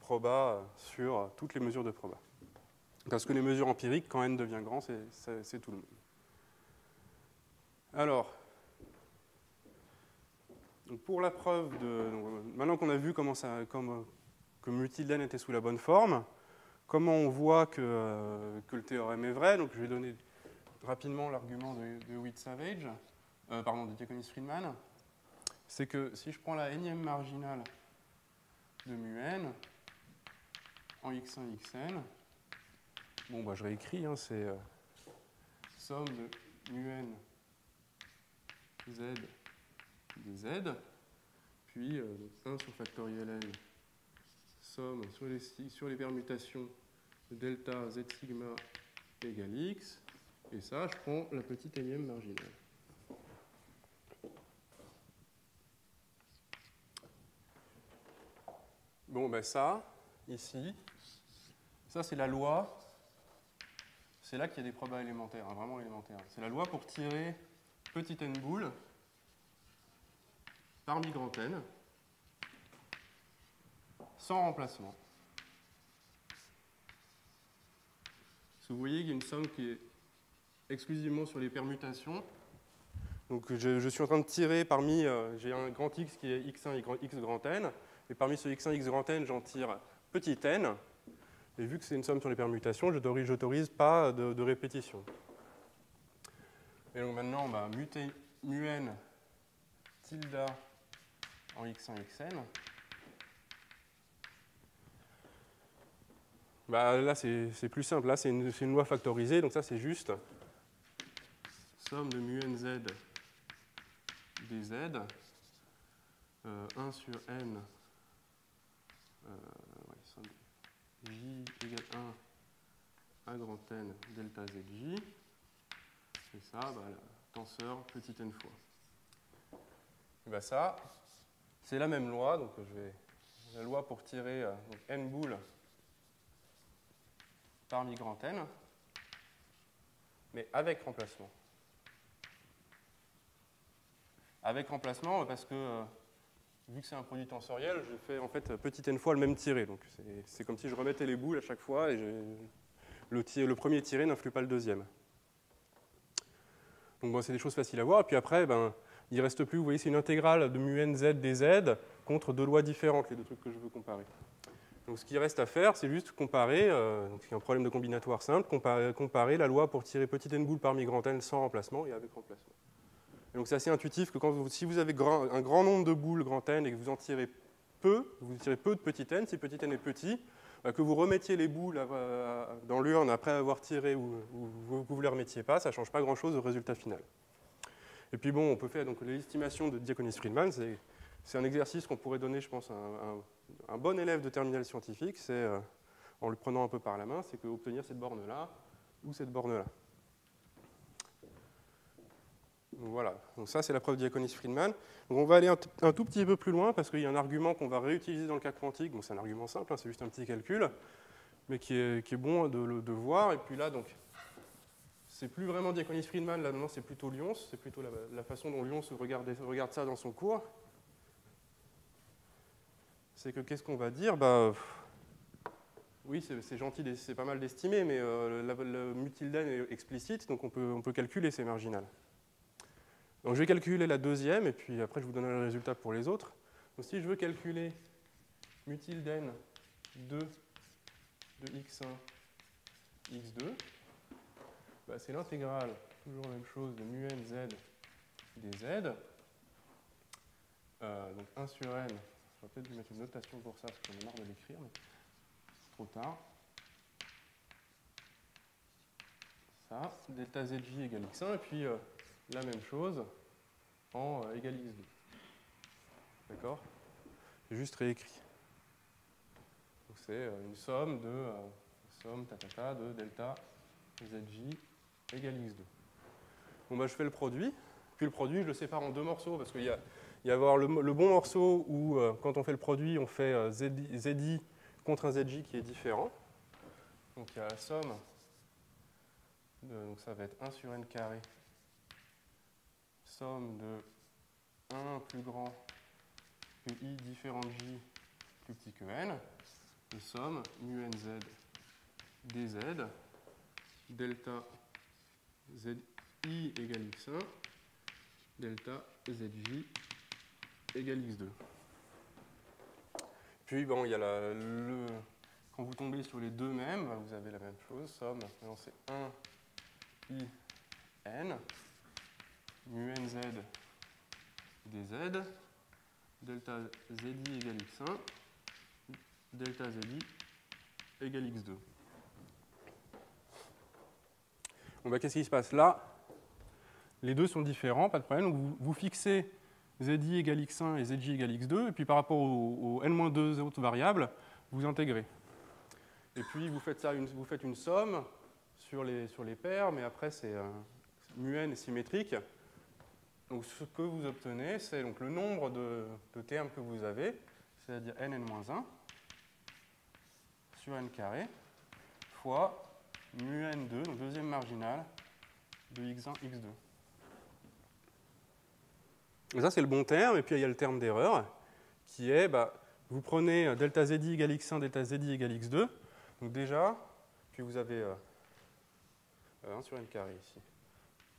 proba sur toutes les mesures de proba. Parce que les mesures empiriques, quand n devient grand, c'est tout le monde. Alors, donc pour la preuve maintenant qu'on a vu que multi n était sous la bonne forme, comment on voit que le théorème est vrai? Donc je vais donner rapidement l'argument de Witt-Savage, de Diaconis-Friedman. C'est que si je prends la énième marginale de mu n en x1, xn, bon, bah, je réécris, hein, c'est somme de mu n z dz, puis 1 sur factoriel n, somme sur les permutations de delta z sigma égale x, et ça, je prends la petite énième marginale. Bon, ben ça, ici, ça c'est la loi, c'est là qu'il y a des probas élémentaires, hein, vraiment élémentaires. C'est la loi pour tirer petit n boule parmi grand n, sans remplacement. Parce que vous voyez qu'il y a une somme qui est exclusivement sur les permutations. Donc je suis en train de tirer parmi, j'ai un grand X qui est x1 et x grand n, et parmi ce x1 et x grand n, j'en tire petit n, et vu que c'est une somme sur les permutations, je n'autorise pas de répétition. Et donc maintenant, bah, mu n tilde en x1 xn, bah, là c'est plus simple, là c'est une loi factorisée, donc ça c'est juste somme de mu n z dz, 1 sur n, somme j égale 1 à grand n delta zj, et ça, bah, tenseur petit n fois. Et bah ça, c'est la même loi, donc la loi pour tirer donc n boules parmi grand n, mais avec remplacement. Avec remplacement, parce que vu que c'est un produit tensoriel, je fais en fait petit n fois le même tiré. Donc c'est comme si je remettais les boules à chaque fois et le premier tiré n'influe pas le deuxième. Donc bon, c'est des choses faciles à voir. Et puis après, ben, il ne reste plus, vous voyez, c'est une intégrale de mu n z dz contre deux lois différentes, les deux trucs que je veux comparer. Donc ce qui reste à faire, c'est juste comparer, donc c'est un problème de combinatoire simple, comparer la loi pour tirer petit n boule parmi grand n sans remplacement et avec remplacement. Et donc c'est assez intuitif que si vous avez un grand nombre de boules grand N et que vous en tirez peu, vous tirez peu de petit n, si petit n est petit, que vous remettiez les boules dans l'urne après avoir tiré ou que vous ne les remettiez pas, ça ne change pas grand-chose au résultat final. Et puis bon, on peut faire donc l'estimation de Diaconis-Friedman, c'est un exercice qu'on pourrait donner, je pense, à un bon élève de terminale scientifique, c'est en le prenant un peu par la main, c'est qu'obtenir cette borne-là ou cette borne-là. Donc voilà, donc ça c'est la preuve Diaconis-Friedman. Donc on va aller un tout petit peu plus loin parce qu'il y a un argument qu'on va réutiliser dans le cas quantique. Bon, c'est un argument simple, hein, c'est juste un petit calcul, mais qui est bon de voir. Et puis là, donc, c'est plus vraiment Diaconis-Friedman, là maintenant c'est plutôt Lyons, c'est plutôt la façon dont Lyons regarde ça dans son cours. C'est que qu'est-ce qu'on va dire? Oui, c'est gentil, c'est pas mal d'estimer, mais le mu-tilde est explicite, donc on peut calculer ces marginales. Donc je vais calculer la deuxième, et puis après je vous donnerai le résultat pour les autres. Donc si je veux calculer mu-tilde 2 de x1, x2, c'est l'intégrale, toujours la même chose, de mu n z dz. Donc 1 sur n, j'aurais peut-être dû mettre une notation pour ça, parce que j'en ai marre de l'écrire, mais c'est trop tard. Ça, delta zj égale x1, et puis la même chose en égale x2. D'accord? J'ai juste réécrit. Donc c'est une somme de de delta zj égale x2. Bon, je fais le produit, puis le produit, je le sépare en deux morceaux, parce qu'il y a avoir le bon morceau où, quand on fait le produit, on fait zi contre un zj qui est différent. Donc il y a la somme, donc ça va être 1 sur n carré, somme de 1 plus grand que i différent de j plus petit que n, et somme mu nz dz, delta zi égale x1, delta zj égale x2. Puis bon, il y a quand vous tombez sur les deux mêmes, vous avez la même chose, somme, maintenant c'est 1 i n, mu nz dz, delta zi égale x1, delta zi égale x2. Bon, qu'est-ce qui se passe là? Les deux sont différents, pas de problème. Donc vous fixez zi égale x1 et zj égale x2, et puis par rapport aux n-2 autres variables, vous intégrez. Et puis vous faites une somme sur les paires, mais après c'est mu n est symétrique. Donc ce que vous obtenez, c'est donc le nombre de termes que vous avez, c'est-à-dire nn-1 sur n carré, fois mu n2, donc deuxième marginale, de x1, x2. Et ça, c'est le bon terme, et puis il y a le terme d'erreur, qui est, vous prenez delta zi égale x1, delta zi égale x2, donc déjà, puis vous avez 1 sur n carré ici.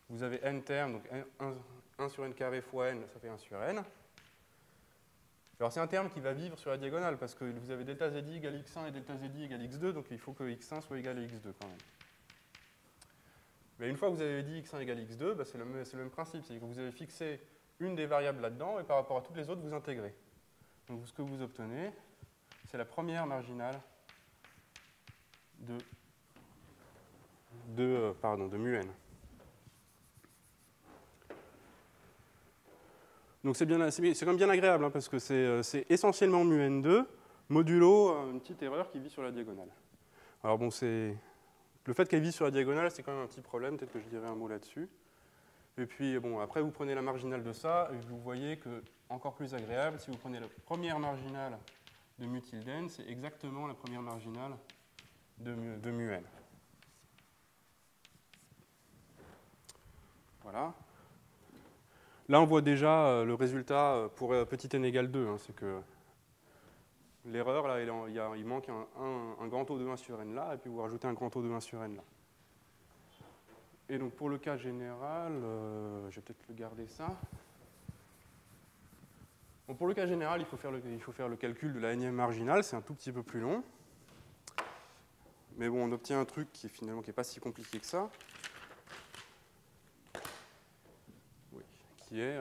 Vous avez n termes, donc 1 sur n carré fois n, ça fait 1 sur n. Alors c'est un terme qui va vivre sur la diagonale, parce que vous avez delta zi égale x1 et delta zi égale x2, donc il faut que x1 soit égal à x2 quand même. Mais une fois que vous avez dit x1 égale x2, c'est le même principe, c'est que vous avez fixé une des variables là-dedans, et par rapport à toutes les autres, vous intégrez. Donc ce que vous obtenez, c'est la première marginale de mu n. Donc c'est quand même bien agréable, hein, parce que c'est essentiellement mu n2, modulo une petite erreur qui vit sur la diagonale. Alors bon, le fait qu'elle vit sur la diagonale, c'est quand même un petit problème, peut-être que je dirai un mot là-dessus. Et puis bon, après vous prenez la marginale de ça, et vous voyez que, encore plus agréable, si vous prenez la première marginale de mu tilde n, c'est exactement la première marginale de mu n. Voilà. Là, on voit déjà le résultat pour petit n égale 2. Hein, c'est que l'erreur, là, il manque un grand taux de 1 sur n là, et puis vous rajoutez un grand taux de 1 sur n là. Et donc pour le cas général, je vais peut-être le garder ça. Bon, pour le cas général, il faut faire le calcul de la énième marginale, c'est un tout petit peu plus long. Mais bon, on obtient un truc qui finalement n'est pas si compliqué que ça. Oui, qui est,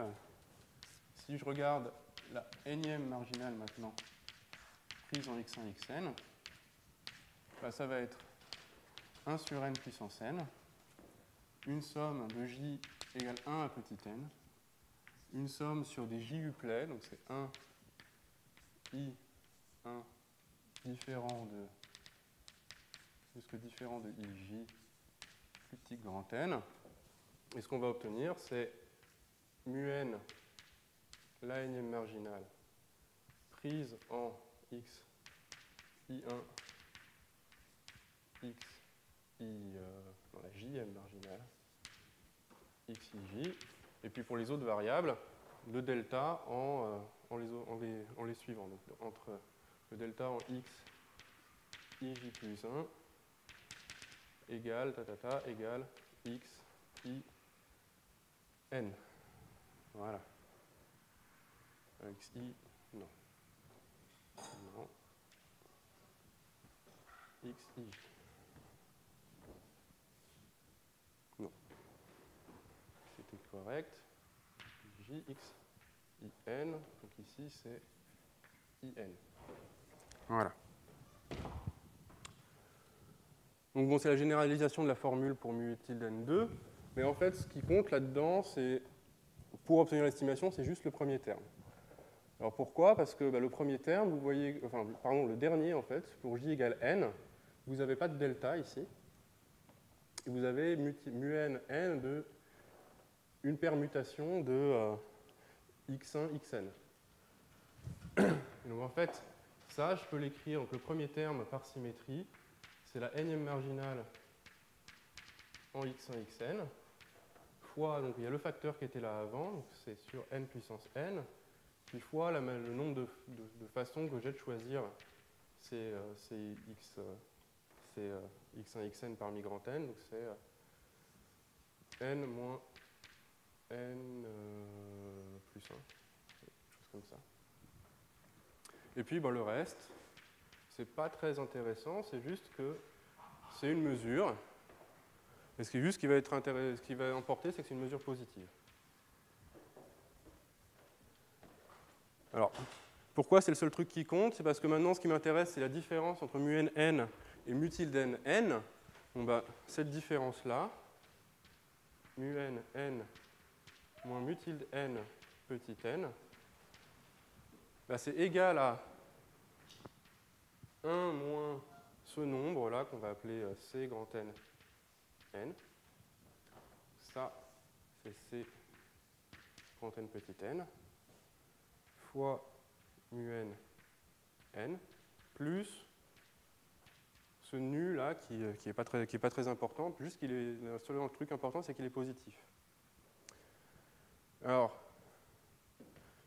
si je regarde la énième marginale maintenant, prise en x1, xn, ça va être 1 sur n puissance n, une somme de j égale 1 à petit n, une somme sur des j uplets, donc c'est 1 i 1 différent de ij plus petit que grand n. Et ce qu'on va obtenir, c'est mu n, la énième marginale, prise en x, i1, x, dans la jm marginale, x, ij, et puis pour les autres variables, le delta en les suivant. Donc entre le delta en x, ij plus 1, égale, égale x, i, n. Voilà. X, i, non. Non. X, i. Non. C'était correct. J, x, i, n. Donc ici, c'est i, n. Voilà. Donc bon, c'est la généralisation de la formule pour mu tilde n2. Mais en fait, ce qui compte là-dedans, c'est, pour obtenir l'estimation, c'est juste le premier terme. Alors pourquoi? Parce que le premier terme, vous voyez, enfin, pardon, le dernier, en fait, pour j égale n, vous n'avez pas de delta ici. Et vous avez mu n, n de une permutation de x1, xn. Et donc en fait, ça, je peux l'écrire, donc le premier terme par symétrie, c'est la énième marginale en x1, xn, fois, donc il y a le facteur qui était là avant, donc c'est sur n puissance n, puis fois le nombre de façons que j'ai de choisir c'est x1, xn parmi grand n, donc c'est n moins n plus 1, quelque chose comme ça. Et puis le reste, c'est pas très intéressant, c'est juste que c'est une mesure. Et ce qui va importer, c'est que c'est une mesure positive. Alors, pourquoi c'est le seul truc qui compte? C'est parce que maintenant, ce qui m'intéresse, c'est la différence entre mu n, n et mu tilde n, n. Bon, cette différence-là, mu n, n moins mu tilde n petit n, c'est égal à 1 moins ce nombre-là, qu'on va appeler C grand N, n. Ça, c'est C grand N petit n, fois mu n, n, plus ce nu là, qui n'est pas très important, juste le seul truc important, c'est qu'il est positif. Alors,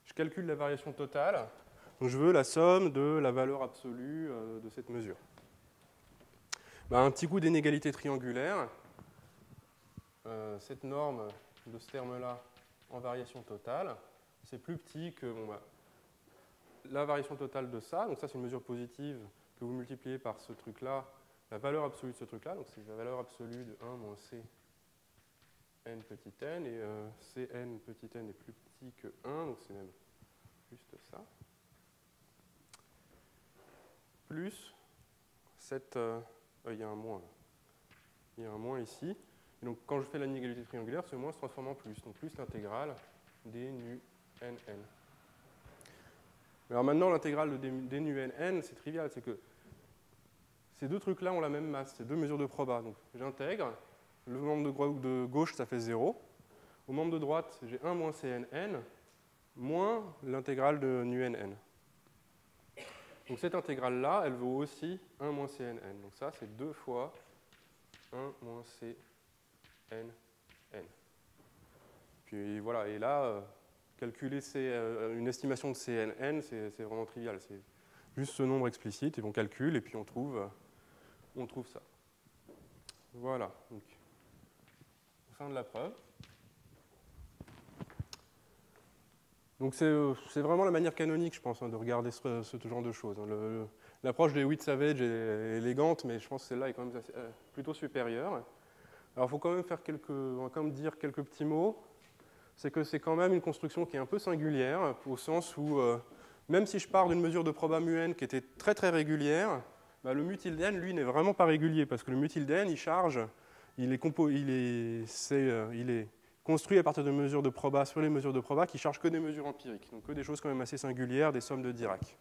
je calcule la variation totale, donc je veux la somme de la valeur absolue de cette mesure. Un petit coup d'inégalité triangulaire, cette norme de ce terme-là en variation totale, c'est plus petit que la variation totale de ça, donc ça c'est une mesure positive que vous multipliez par ce truc-là, la valeur absolue de ce truc-là, donc c'est la valeur absolue de 1 moins c n petit n, et cn petit n est plus petit que 1, donc c'est même juste ça, plus cette... il y a un moins là. Il y a un moins ici. Et donc quand je fais l'inégalité triangulaire, ce moins se transforme en plus. Donc plus l'intégrale d nu n n. Alors maintenant, l'intégrale de d nu n n, c'est trivial. C'est que ces deux trucs-là ont la même masse. C'est deux mesures de proba. Donc j'intègre. Le membre de gauche, ça fait 0. Au membre de droite, j'ai 1 moins cnn moins l'intégrale de nu n n. Donc cette intégrale-là, elle vaut aussi 1 moins cnn. Donc ça, c'est 2 fois 1 moins cnn. Puis voilà, et là, calculer une estimation de cnn, c'est vraiment trivial. C'est juste ce nombre explicite, et on calcule, et puis on trouve ça. Voilà, donc, fin de la preuve. Donc c'est vraiment la manière canonique, je pense, de regarder ce genre de choses. L'approche de Hewitt-Savage est élégante, mais je pense que celle-là est quand même plutôt supérieure. Alors il faut quand même on va quand même dire quelques petits mots. C'est que c'est quand même une construction qui est un peu singulière, au sens où, même si je pars d'une mesure de proba mu n qui était très très régulière, le mu tilde n, lui, n'est vraiment pas régulier, parce que le mu tilde n, il charge, il est construit à partir de mesures de proba sur les mesures de proba qui ne chargent que des mesures empiriques, donc que des choses quand même assez singulières, des sommes de Dirac.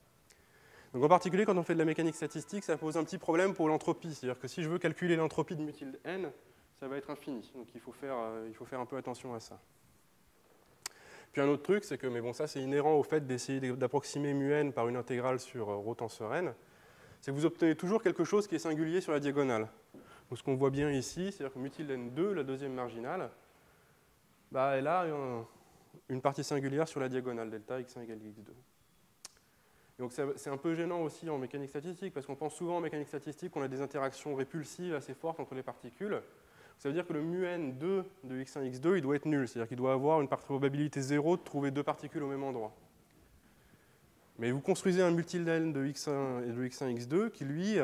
Donc en particulier, quand on fait de la mécanique statistique, ça pose un petit problème pour l'entropie. C'est-à-dire que si je veux calculer l'entropie de mu tilde n, ça va être infini. Donc il faut faire un peu attention à ça. Puis un autre truc, c'est que, mais bon, ça c'est inhérent au fait d'essayer d'approximer mu_n par une intégrale sur ρ tenseur n, c'est que vous obtenez toujours quelque chose qui est singulier sur la diagonale. Donc ce qu'on voit bien ici, c'est-à-dire que μn2, la deuxième marginale, bah, elle a une partie singulière sur la diagonale, delta x1 égale x2. Et donc c'est un peu gênant aussi en mécanique statistique, parce qu'on pense souvent en mécanique statistique qu'on a des interactions répulsives assez fortes entre les particules. Ça veut dire que le μn2 de x1, x2, il doit être nul, c'est-à-dire qu'il doit avoir une probabilité 0 de trouver deux particules au même endroit. Mais vous construisez un multiln de x1 et de x1, x2 qui, lui,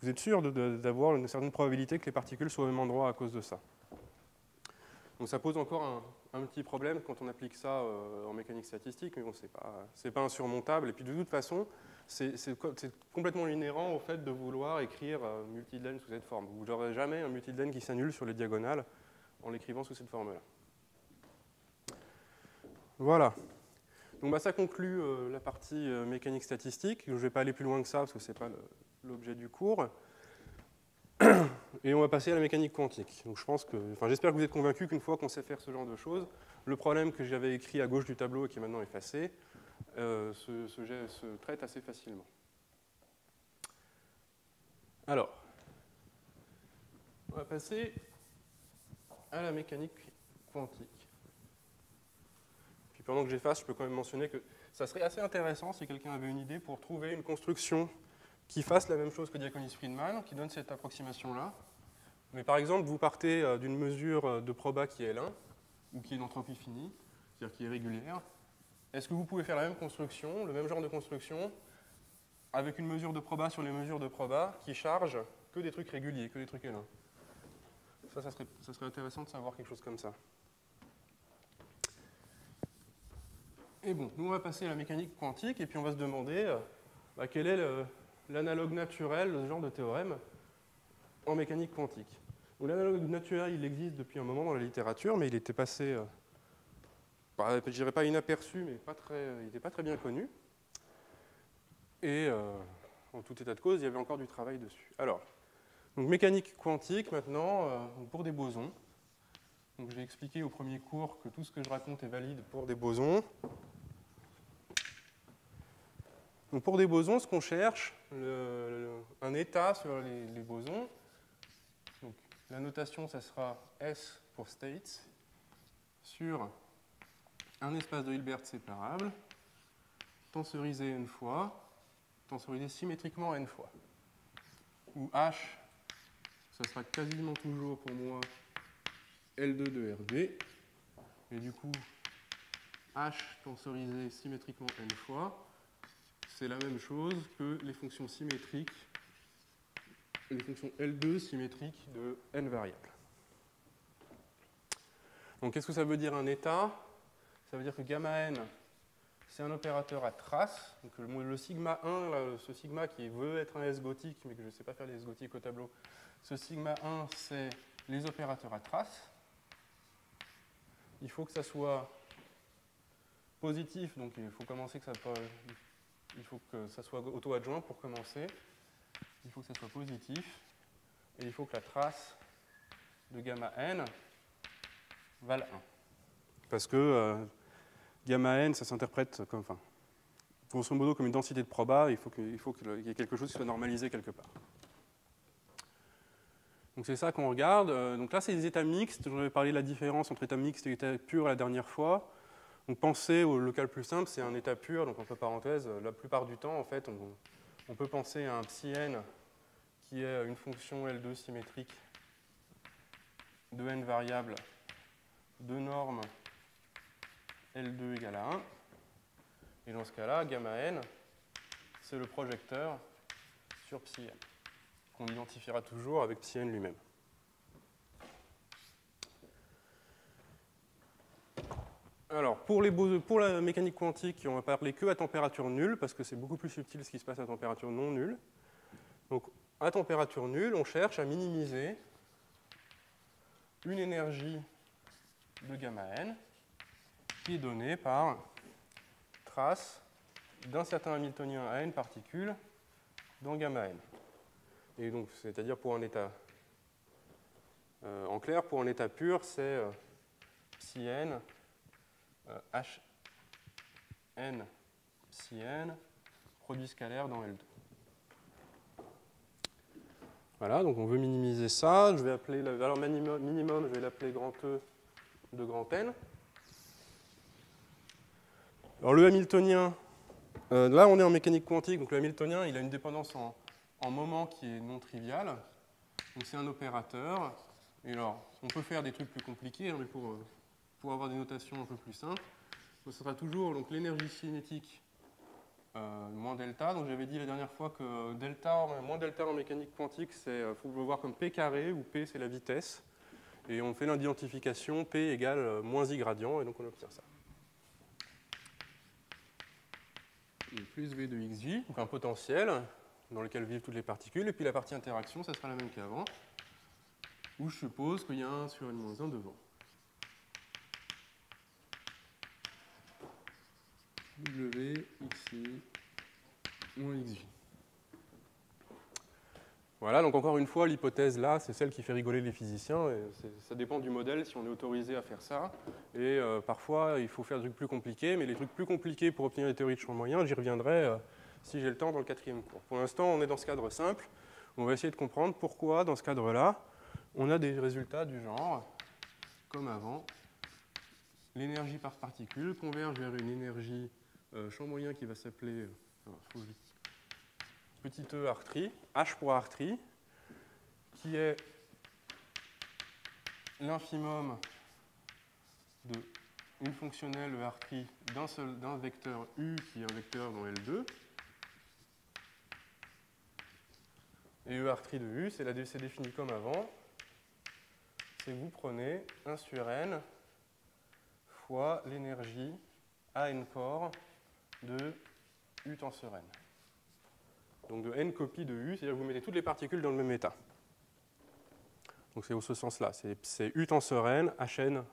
vous êtes sûr d'avoir une certaine probabilité que les particules soient au même endroit à cause de ça. Donc ça pose encore un petit problème quand on applique ça en mécanique statistique, mais bon, c'est pas insurmontable. Et puis de toute façon, c'est complètement inhérent au fait de vouloir écrire multiln sous cette forme. Vous n'aurez jamais un multiln qui s'annule sur les diagonales en l'écrivant sous cette forme-là. Voilà. Donc ça conclut la partie mécanique statistique. Je ne vais pas aller plus loin que ça parce que ce n'est pas l'objet du cours. Et on va passer à la mécanique quantique. Donc j'espère que vous êtes convaincus qu'une fois qu'on sait faire ce genre de choses, le problème que j'avais écrit à gauche du tableau et qui est maintenant effacé se traite assez facilement. Alors, on va passer à la mécanique quantique. Puis pendant que j'efface, je peux quand même mentionner que ça serait assez intéressant si quelqu'un avait une idée pour trouver une construction qui fasse la même chose que Diaconis-Friedman, qui donne cette approximation-là. Mais par exemple, vous partez d'une mesure de proba qui est L1, ou qui est d'entropie finie, c'est-à-dire qui est régulière. Est-ce que vous pouvez faire la même construction, le même genre de construction, avec une mesure de proba sur les mesures de proba qui charge que des trucs réguliers, que des trucs L1? Ça serait intéressant de savoir quelque chose comme ça. Et bon, nous on va passer à la mécanique quantique, et puis on va se demander quel est l'analogue naturel de ce genre de théorème en mécanique quantique. L'analogue naturel, il existe depuis un moment dans la littérature, mais il était passé, je dirais pas inaperçu, mais il n'était pas très bien connu. Et en tout état de cause, il y avait encore du travail dessus. Alors, donc mécanique quantique maintenant, pour des bosons. Donc j'ai expliqué au premier cours que tout ce que je raconte est valide pour des bosons. Donc pour des bosons, ce qu'on cherche, un état sur les bosons. Donc, la notation, ça sera S pour states sur un espace de Hilbert séparable, tensorisé n fois, tensorisé symétriquement n fois. Où H, ça sera quasiment toujours pour moi L2 de RB. Et du coup, H tensorisé symétriquement n fois, c'est la même chose que les fonctions symétriques, les fonctions L2 symétriques de n variables. Donc qu'est-ce que ça veut dire un état? Ça veut dire que gamma n, c'est un opérateur à trace. Donc le sigma 1, là, ce sigma qui veut être un S gothique, mais que je ne sais pas faire les S gothiques au tableau, ce sigma 1, c'est les opérateurs à trace. Il faut que ça soit positif, donc il faut commencer il faut que ça soit auto-adjoint pour commencer. Il faut que ça soit positif. Et il faut que la trace de gamma n vale 1. Parce que gamma n, ça s'interprète comme, grosso modo, comme une densité de proba. Il faut qu'il y ait quelque chose qui soit normalisé quelque part. Donc c'est ça qu'on regarde. Donc là, c'est des états mixtes. J'en avais parlé de la différence entre état mixte et état pur la dernière fois. Donc pensez au cas le plus simple, c'est un état pur. Donc entre parenthèses, la plupart du temps, en fait, on peut penser à un psi n qui est une fonction L2 symétrique de n variables de norme L2 égale à 1. Et dans ce cas-là, gamma n, c'est le projecteur sur psi n, qu'on identifiera toujours avec psi n lui-même. Alors, pour la mécanique quantique, on va parler que à température nulle, parce que c'est beaucoup plus subtil ce qui se passe à température non nulle. Donc, à température nulle, on cherche à minimiser une énergie de gamma n qui est donnée par trace d'un certain Hamiltonien à n particules dans gamma n. Et donc, c'est-à-dire pour un état, en clair, pour un état pur, c'est psi n Hn psi n, produit scalaire dans L2. Voilà, donc on veut minimiser ça. Je vais appeler la valeur minimum, je vais l'appeler grand E de grand N. Alors le Hamiltonien, là on est en mécanique quantique, donc le Hamiltonien il a une dépendance en moment qui est non triviale. Donc c'est un opérateur. Et alors, on peut faire des trucs plus compliqués, hein, mais pour avoir des notations un peu plus simples, ce sera toujours l'énergie cinétique moins delta. Donc j'avais dit la dernière fois que moins delta en mécanique quantique, il faut le voir comme P carré, où P c'est la vitesse. Et on fait l'identification P égale moins I gradient, et donc on obtient ça. Et plus V de xj, donc un potentiel dans lequel vivent toutes les particules, et puis la partie interaction, ça sera la même qu'avant, où je suppose qu'il y a 1 sur n-1 devant. W, xi, moins xj. Voilà, donc encore une fois, l'hypothèse là, c'est celle qui fait rigoler les physiciens. Et ça dépend du modèle, si on est autorisé à faire ça. Et parfois, il faut faire des trucs plus compliqués, mais les trucs plus compliqués pour obtenir les théories de champ moyen, j'y reviendrai si j'ai le temps dans le 4e cours. Pour l'instant, on est dans ce cadre simple. On va essayer de comprendre pourquoi, dans ce cadre-là, on a des résultats du genre, comme avant, l'énergie par particule converge vers une énergie champ moyen qui va s'appeler petit e R3, H pour R3, qui est l'infimum de une fonctionnelle R3 d'un vecteur U qui est un vecteur dans L2. Et ER3 de U, c'est défini comme avant. C'est que vous prenez 1 sur n fois l'énergie à n fort de U tenseur n. Donc de n copies de U, c'est-à-dire que vous mettez toutes les particules dans le même état. Donc c'est au ce sens-là. C'est U tenseur n, Hn,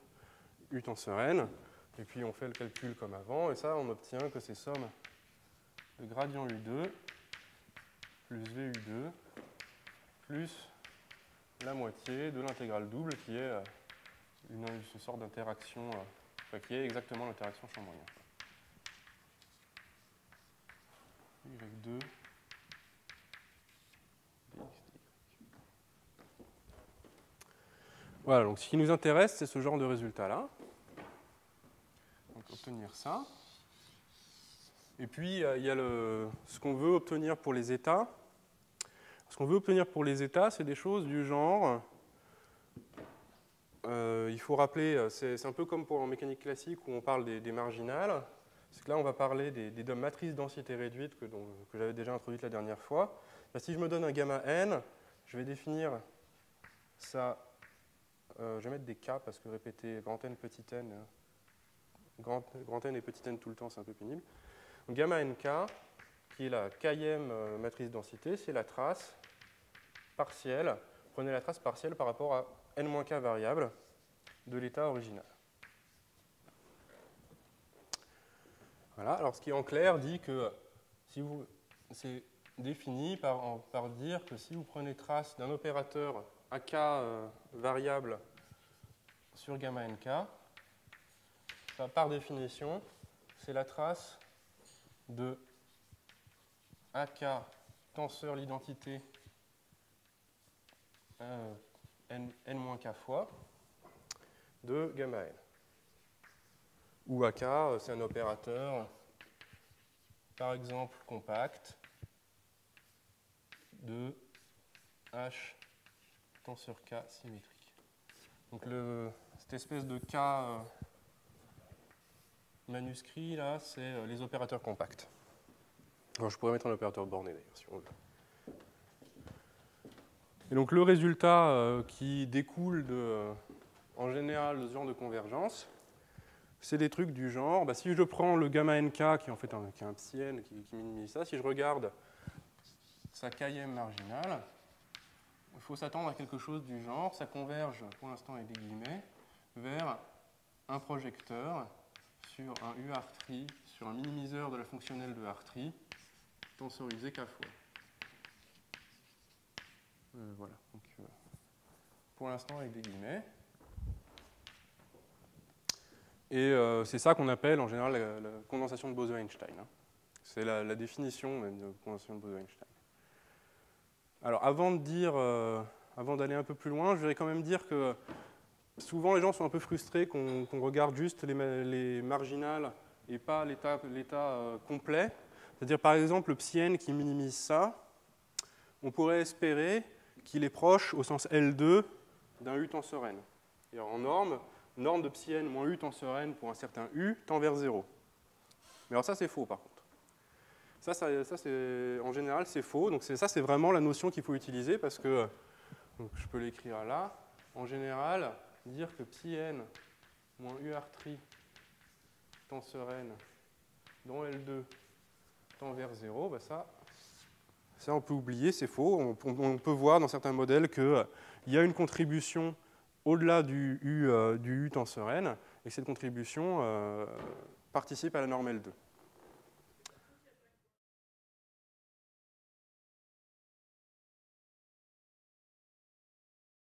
U tenseur n. Et puis on fait le calcul comme avant. Et ça, on obtient que c'est somme de gradient U2 plus VU2 plus la moitié de l'intégrale double qui est une sorte d'interaction, qui est exactement l'interaction champ moyen. Y2 Voilà, donc ce qui nous intéresse, c'est ce genre de résultat-là. Donc obtenir ça. Et puis, il y a ce qu'on veut obtenir pour les états. Ce qu'on veut obtenir pour les états, c'est des choses du genre... il faut rappeler, c'est un peu comme en mécanique classique où on parle des marginales. C'est que là, on va parler des matrices densité réduite que j'avais déjà introduite la dernière fois. Là, si je me donne un gamma n, je vais définir ça... je vais mettre des K parce que répéter grand N, petit n, grand N et petit n tout le temps, c'est un peu pénible. Donc, gamma nk, qui est la kème matrice densité, c'est la trace partielle. Prenez la trace partielle par rapport à n-k variable de l'état original. Voilà, alors ce qui est en clair dit que c'est défini par dire que si vous prenez trace d'un opérateur AK variable sur gamma nk, ça, par définition, c'est la trace de AK tenseur l'identité n-k fois de gamma n. Où AK, c'est un opérateur, par exemple, compact de H tenseur K symétrique. Donc cette espèce de K manuscrit, là, c'est les opérateurs compacts. Alors, je pourrais mettre un opérateur borné, d'ailleurs, si on veut. Et donc, le résultat qui découle en général de ce genre de convergence, c'est des trucs du genre, si je prends le gamma nk, qui est en fait un psi n, qui minimise ça, si je regarde sa kème marginale, il faut s'attendre à quelque chose du genre, ça converge, pour l'instant avec des guillemets, vers un projecteur sur un UR3, sur un minimiseur de la fonctionnelle de R3, tensorisé k fois. Voilà, donc pour l'instant avec des guillemets. Et c'est ça qu'on appelle en général la condensation de Bose-Einstein. Hein. C'est la définition même de condensation de Bose-Einstein. Alors avant d'aller un peu plus loin, je voudrais quand même dire que souvent les gens sont un peu frustrés qu'on regarde juste les marginales et pas l'état complet. C'est-à-dire par exemple le ψn qui minimise ça, on pourrait espérer qu'il est proche au sens L2 d'un U tenseur n. Et en norme de ψn moins U tenseur n pour un certain U tend vers 0. Mais alors ça c'est faux par contre. Ça en général c'est faux, donc ça c'est vraiment la notion qu'il faut utiliser parce que, donc je peux l'écrire là, en général, dire que ψn moins UR' tenseur n dont L2 tend vers 0, bah ça on peut oublier, c'est faux. On peut voir dans certains modèles qu'il y a une contribution au-delà du U tenseur n, et que cette contribution participe à la norme L2.